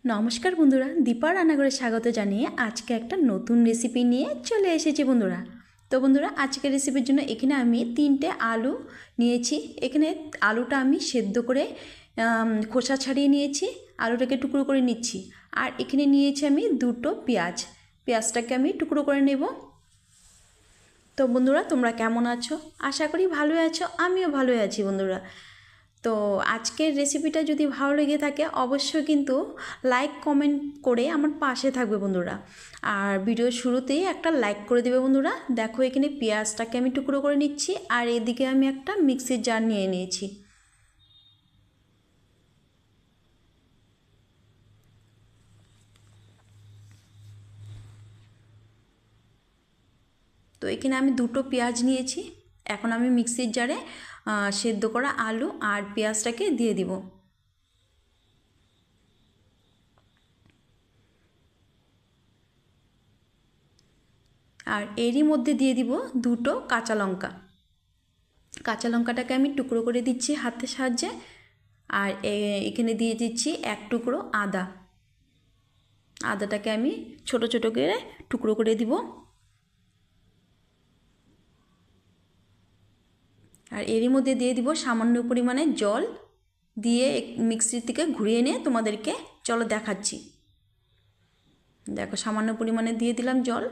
নমস্কার বন্ধুরা, দীপা রান্নাঘরে স্বাগত জানিয়ে আজকে একটা নতুন রেসিপি নিয়ে চলে এসেছি বন্ধুরা। তো বন্ধুরা, আজকের রেসিপির জন্য এখানে আমি 3টে আলু নিয়েছি। এখানে আলুটা আমি সেদ্ধ করে খোসা ছাড়িয়ে নিয়েছি, আলুটাকে টুকরো করে নিচ্ছি। আর এখানে নিয়েছি আমি 2টো পেঁয়াজ, পেঁয়াজটাকে আমি টুকরো করে নেব। তো বন্ধুরা, তোমরা কেমন আছো? আশা করি ভালোই আছো, আমিও ভালোই আছি বন্ধুরা। তো আজকের রেসিপিটা যদি ভালো লেগে থাকে অবশ্যই কিন্তু লাইক কমেন্ট করে আমার পাশে থাকবে বন্ধুরা। আর ভিডিওর শুরুতেই একটা লাইক করে দেবে বন্ধুরা। দেখো, এখানে পেঁয়াজটাকে আমি টুকরো করে নিচ্ছি, আর এদিকে আমি একটা মিক্সির জার নিয়ে নিয়েছি। তো এখানে আমি 2টো পেঁয়াজ নিয়েছি। এখন আমি মিক্সির জারে সেদ্ধ করা আলু আর পেঁয়াজটাকে দিয়ে দিব। আর এরই মধ্যে দিয়ে দিব 2টো কাঁচা লঙ্কা। কাঁচা লঙ্কাটাকে আমি টুকরো করে দিচ্ছি হাতের সাহায্যে। আর এখানে দিয়ে দিচ্ছি 1 টুকরো আদা। আদাটাকে আমি ছোট ছোট করে টুকরো করে দিব। আর এরই মধ্যে দিয়ে দিব সামান্য পরিমাণে জল, দিয়ে মিক্সির থেকে ঘুরিয়ে নিয়ে তোমাদেরকে চলো দেখাচ্ছি। দেখো, সামান্য পরিমাণে দিয়ে দিলাম জল।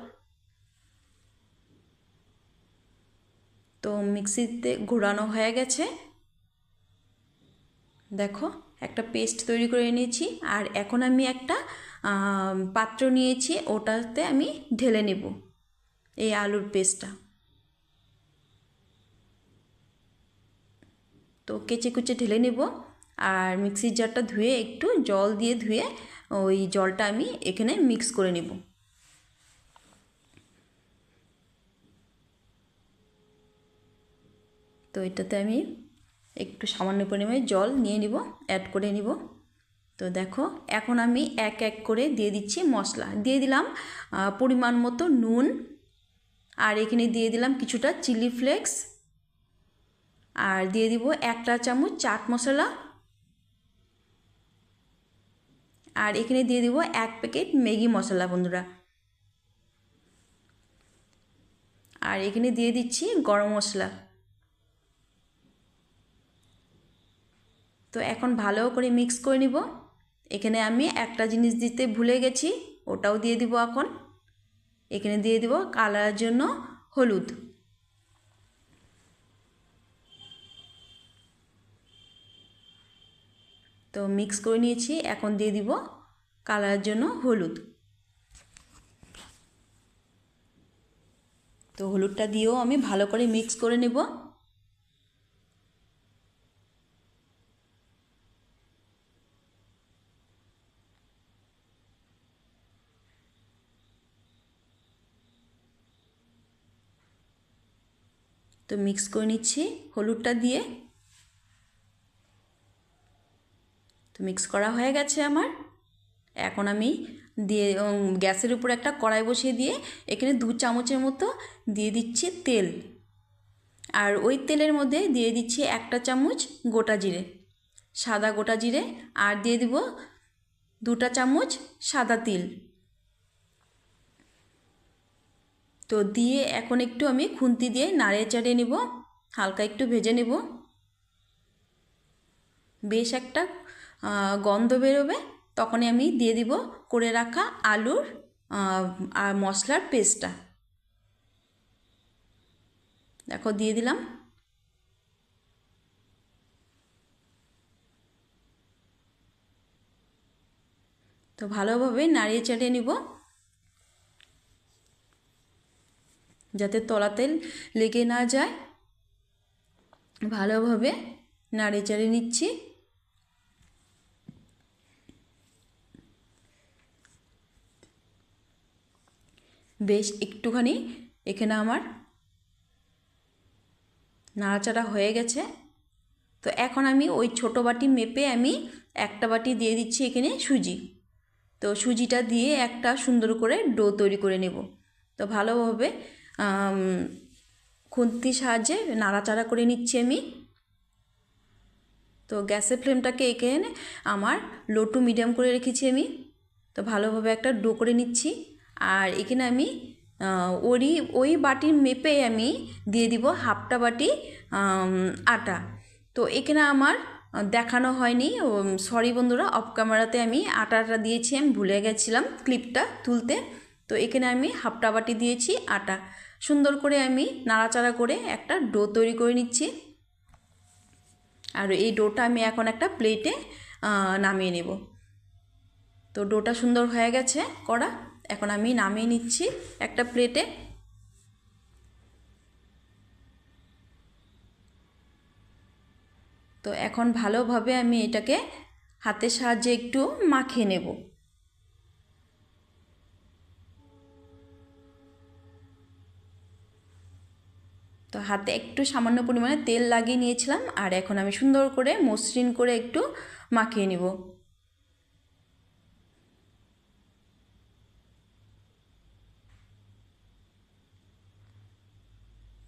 তো মিক্সিতে ঘোরানো হয়ে গেছে। দেখো, একটা পেস্ট তৈরি করে নিয়েছি। আর এখন আমি একটা পাত্র নিয়েছি, ওটাতে আমি ঢেলে নেব এই আলুর পেস্টটা। তো কেচে কুচে ঢেলে নেব। আর মিক্সির জারটা ধুয়ে একটু জল দিয়ে ধুয়ে ওই জলটা আমি এখানে মিক্স করে নেব। তো এটাতে আমি একটু সামান্য পরিমাণে জল নিয়ে নিব, অ্যাড করে নিব। তো দেখো, এখন আমি এক এক করে দিয়ে দিচ্ছি মশলা। দিয়ে দিলাম পরিমাণ মতো নুন, আর এখানে দিয়ে দিলাম কিছুটা চিলি ফ্লেক্স, আর দিয়ে দিব 1 চামচ চাট মশলা, আর এখানে দিয়ে দিব 1 প্যাকেট ম্যাগি মশলা বন্ধুরা। আর এখানে দিয়ে দিচ্ছি গরম মশলা। তো এখন ভালো করে মিক্স করে নিব। এখানে আমি একটা জিনিস দিতে ভুলে গেছি, ওটাও দিয়ে দিব এখন। এখানে দিয়ে দিব কালারের জন্য হলুদ। তো মিক্স করে নিয়েছি, এখন দিয়ে দিব কালারের জন্য হলুদ। তো হলুদটা দিয়েও আমি ভালো করে মিক্স করে নেব। তো মিক্স করে নিচ্ছি হলুদটা দিয়ে। তো মিক্স করা হয়ে গেছে আমার। এখন আমি দিয়ে গ্যাসের উপর একটা কড়াই বসিয়ে দিয়ে এখানে 2 চামচের মতো দিয়ে দিচ্ছি তেল। আর ওই তেলের মধ্যে দিয়ে দিচ্ছি 1 চামচ গোটা জিরে, সাদা গোটা জিরে। আর দিয়ে দিব 2 চামচ সাদা তিল। তো দিয়ে এখন একটু আমি খুন্তি দিয়ে নাড়িয়ে চাড়িয়ে নেব, হালকা একটু ভেজে নেব। বেশ একটা গন্ধ বেরোবে, তখনই আমি দিয়ে দিব করে রাখা আলুর আর মশলার পেস্টটা। দেখো, দিয়ে দিলাম। তো ভালোভাবে নাড়িয়ে চাড়িয়ে নিব, যাতে তলাতে লেগে না যায়। ভালোভাবে নাড়িয়ে চাড়িয়ে নিচ্ছি। বেশ একটুখানি এখানে আমার নাড়াচাড়া হয়ে গেছে। তো এখন আমি ওই ছোটো বাটি মেপে আমি একটা বাটি দিয়ে দিচ্ছি এখানে সুজি। তো সুজিটা দিয়ে একটা সুন্দর করে ডো তৈরি করে নেব। তো ভালোভাবে খুন্তির সাহায্যে নাড়াচাড়া করে নিচ্ছি আমি। তো গ্যাসের ফ্লেমটাকে এখানে আমার লো টু মিডিয়াম করে রেখেছি আমি। তো ভালোভাবে একটা ডো করে নিচ্ছি। আর এখানে আমি ওই বাটির মেপে আমি দিয়ে দিব হাফটা বাটি আটা। তো এখানে আমার দেখানো হয়নি, সরি বন্ধুরা, অফ ক্যামেরাতে আমি আটাটা দিয়েছি, আমি ভুলে গেছিলাম ক্লিপটা তুলতে। তো এখানে আমি হাফটা বাটি দিয়েছি আটা। সুন্দর করে আমি নাড়াচাড়া করে একটা ডো তৈরি করে নিচ্ছি। আর এই ডোটা আমি এখন একটা প্লেটে নামিয়ে নেব। তো ডোটা সুন্দর হয়ে গেছে করা, এখন আমি নামিয়ে নিচ্ছি একটা প্লেটে। তো এখন ভালোভাবে আমি এটাকে হাতের সাহায্যে একটু মাখিয়ে নেব। তো হাতে একটু সামান্য পরিমাণে তেল লাগিয়ে নিয়েছিলাম, আর এখন আমি সুন্দর করে মসৃণ করে একটু মাখিয়ে নেব।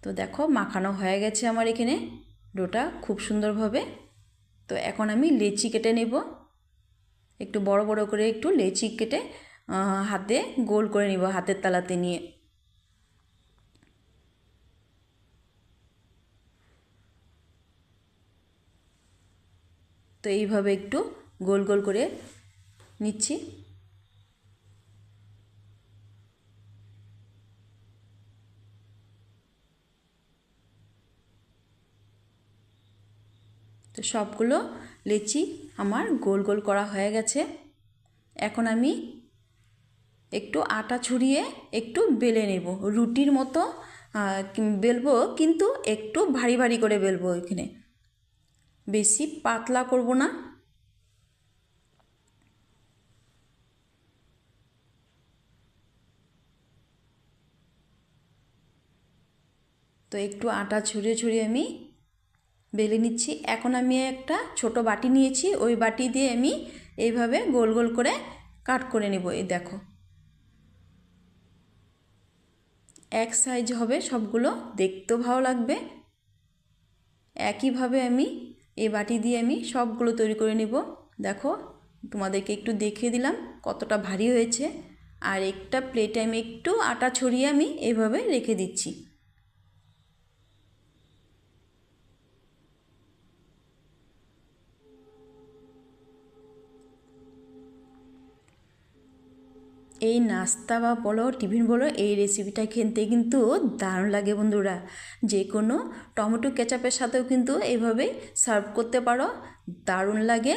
তো দেখো মাখানো হয়ে গেছে আমার এখানে ডোটা খুব সুন্দরভাবে। তো এখন আমি লেচি কেটে নেব, একটু বড় বড় করে একটু লেচি কেটে হাতে গোল করে নিব হাতের তালাতে নিয়ে। তো এইভাবে একটু গোল গোল করে নিচ্ছি। তো সবগুলো লেচি আমার গোল গোল করা হয়ে গেছে। এখন আমি একটু আটা ছড়িয়ে একটু বেলে নেব, রুটির মতো বেলবো, কিন্তু একটু ভারী ভারী করে বেলবো, এখানে বেশি পাতলা করব না। তো একটু আটা ছড়িয়ে ছড়িয়ে আমি বেলে নিচ্ছি। এখন আমি একটা ছোট বাটি নিয়েছি, ওই বাটি দিয়ে আমি এইভাবে গোল গোল করে কাট করে নেব। এই দেখো এক সাইজ হবে সবগুলো, দেখতেও ভালো লাগবে। একইভাবে আমি এই বাটি দিয়ে আমি সবগুলো তৈরি করে নেব। দেখো তোমাদেরকে একটু দেখিয়ে দিলাম কতটা ভারী হয়েছে। আর একটা প্লেটে আমি একটু আটা ছড়িয়ে আমি এইভাবে রেখে দিচ্ছি। এই নাস্তা বা বলো টিফিন বলো, এই রেসিপিটা খেতে কিন্তু দারুণ লাগে বন্ধুরা। যে কোনো টমেটো কেচাপের সাথেও কিন্তু এইভাবে সার্ভ করতে পারো, দারুণ লাগে,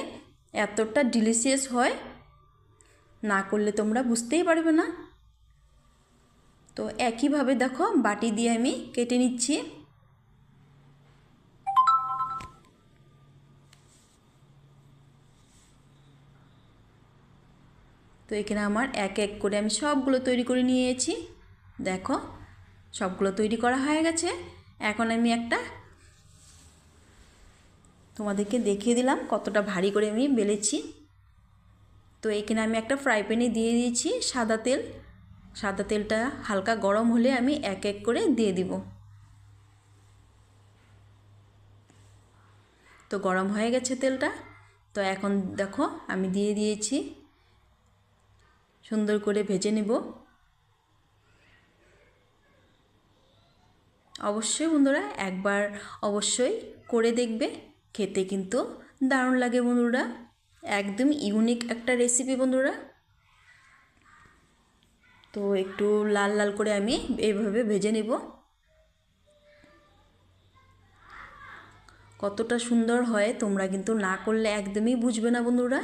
এতটা ডিলিশিয়াস হয়, না করলে তোমরা বুঝতেই পারবে না। তো একইভাবে দেখো বাটি দিয়ে আমি কেটে নিচ্ছি। তো এখানে আমার এক এক করে আমি সবগুলো তৈরি করে নিয়েছি। দেখো সবগুলো তৈরি করা হয়ে গেছে। এখন আমি একটা তোমাদেরকে দেখিয়ে দিলাম কতটা ভারী করে আমি বেলেছি। তো এখানে আমি একটা ফ্রাই প্যানে দিয়ে দিয়েছি সাদা তেল। সাদা তেলটা হালকা গরম হলে আমি এক এক করে দিয়ে দিব। তো গরম হয়ে গেছে তেলটা। তো এখন দেখো আমি দিয়ে দিয়েছি, সুন্দর করে ভেজে নেব। অবশ্যই বন্ধুরা একবার অবশ্যই করে দেখবে, খেতে কিন্তু দারুণ লাগে বন্ধুরা, একদম ইউনিক একটা রেসিপি বন্ধুরা। তো একটু লাল লাল করে আমি এইভাবে ভেজে নেব। কতটা সুন্দর হয় তোমরা কিন্তু না করলে একদমই বুঝবে না বন্ধুরা,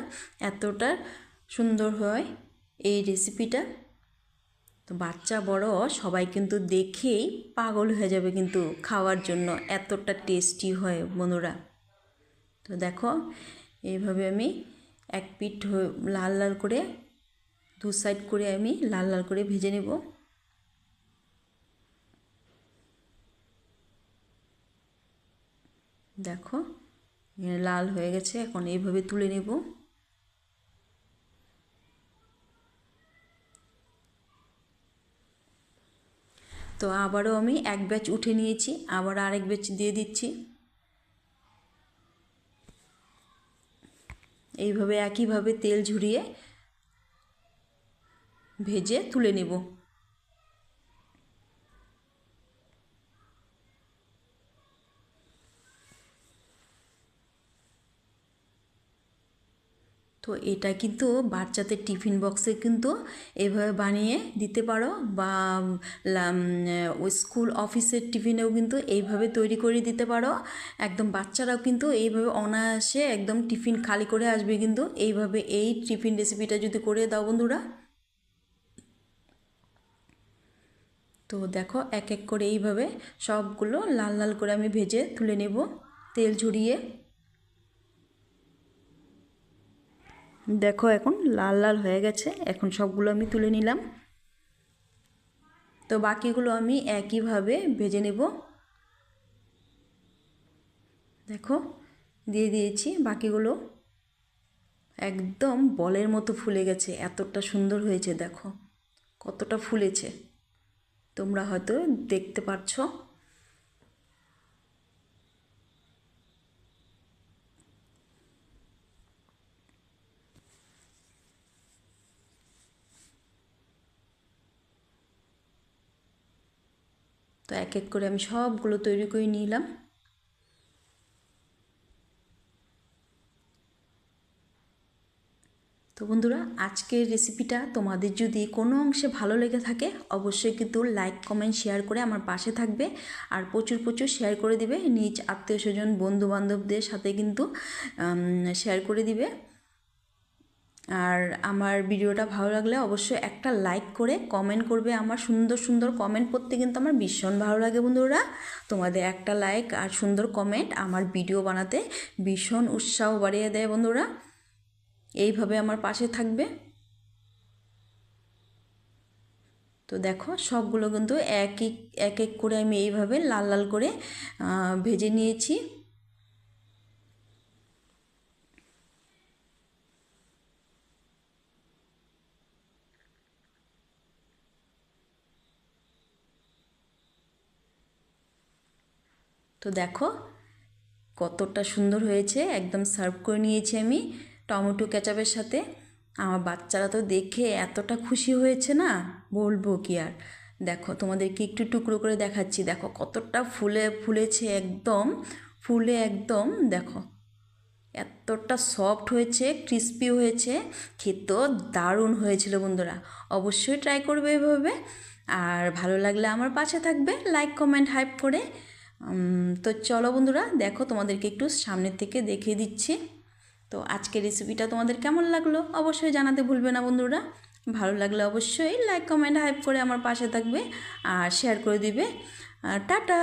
এতটা সুন্দর হয় এই রেসিপিটা। তো বাচ্চা বড় সবাই কিন্তু দেখেই পাগল হয়ে যাবে কিন্তু খাওয়ার জন্য, এতটা টেস্টি হয় বন্ধুরা। তো দেখো এইভাবে আমি এক পিঠ লাল লাল করে দু সাইড করে আমি লাল লাল করে ভেজে নেব। দেখো লাল হয়ে গেছে, এখন এইভাবে তুলে নেব। তো আবারও আমি এক ব্যাচ উঠে নিয়েছি, আবার আরেক ব্যাচ দিয়ে দিচ্ছি। এইভাবে একইভাবে তেল ঝরিয়ে ভেজে তুলে নেব। তো এটা কিন্তু বাচ্চাদের টিফিন বক্সে কিন্তু এইভাবে বানিয়ে দিতে পারো, বা ওই স্কুল অফিসের টিফিনেও কিন্তু এইভাবে তৈরি করে দিতে পারো। একদম বাচ্চারাও কিন্তু এইভাবে অনায়াসে একদম টিফিন খালি করে আসবে কিন্তু এইভাবে এই টিফিন রেসিপিটা যদি করে দাও বন্ধুরা। তো দেখো এক এক করে এইভাবে সবগুলো লাল লাল করে আমি ভেজে তুলে নেব তেল ঝরিয়ে। দেখো এখন লাল লাল হয়ে গেছে, এখন সবগুলো আমি তুলে নিলাম। তো বাকিগুলো আমি একইভাবে ভেজে নেব। দেখো দিয়ে দিয়েছি বাকিগুলো, একদম বলের মতো ফুলে গেছে, এতটা সুন্দর হয়েছে। দেখো কতটা ফুলেছে, তোমরা হয়তো দেখতে পাচ্ছ। তো এক এক করে আমি সবগুলো তৈরি করে নিলাম। তো বন্ধুরা, আজকের রেসিপিটা তোমাদের যদি কোনো অংশে ভালো লেগে থাকে অবশ্যই কিন্তু লাইক কমেন্ট শেয়ার করে আমার পাশে থাকবে, আর প্রচুর প্রচুর শেয়ার করে দিবে নিজ আত্মীয় স্বজন বন্ধু বান্ধবদের সাথে কিন্তু শেয়ার করে দিবে। আর আমার ভিডিওটা ভালো লাগলে অবশ্যই একটা লাইক করে কমেন্ট করবে। আমার সুন্দর সুন্দর কমেন্ট পড়তে কিন্তু আমার ভীষণ ভালো লাগে বন্ধুরা। তোমাদের একটা লাইক আর সুন্দর কমেন্ট আমার ভিডিও বানাতে ভীষণ উৎসাহ বাড়িয়ে দেয় বন্ধুরা। এইভাবে আমার পাশে থাকবে। তো দেখো সবগুলো কিন্তু এক এক করে আমি এইভাবে লাল লাল করে ভেজে নিয়েছি। তো দেখো কতটা সুন্দর হয়েছে, একদম সার্ভ করে নিয়েছি আমি টমেটো কেচাপের সাথে। আমার বাচ্চারা তো দেখে এতটা খুশি হয়েছে না, বলবো কি আর। দেখো তোমাদেরকে একটু টুকরো করে দেখাচ্ছি, দেখো কতটা ফুলেছে, একদম ফুলে একদম দেখো এতটা সফট হয়েছে, ক্রিস্পি হয়েছে, খেতেও দারুণ হয়েছিল বন্ধুরা। অবশ্যই ট্রাই করবে এভাবে, আর ভালো লাগলে আমার পাশে থাকবে লাইক কমেন্ট হাইপ করে। তো চলো বন্ধুরা, দেখো তোমাদেরকে একটু সামনের থেকে দেখিয়ে দিচ্ছি। তো আজকের রেসিপিটা তোমাদের কেমন লাগলো অবশ্যই জানাতে ভুলবে না বন্ধুরা। ভালো লাগলে অবশ্যই লাইক কমেন্ট হাইপ করে আমার পাশে থাকবে আর শেয়ার করে দিবে। টাটা।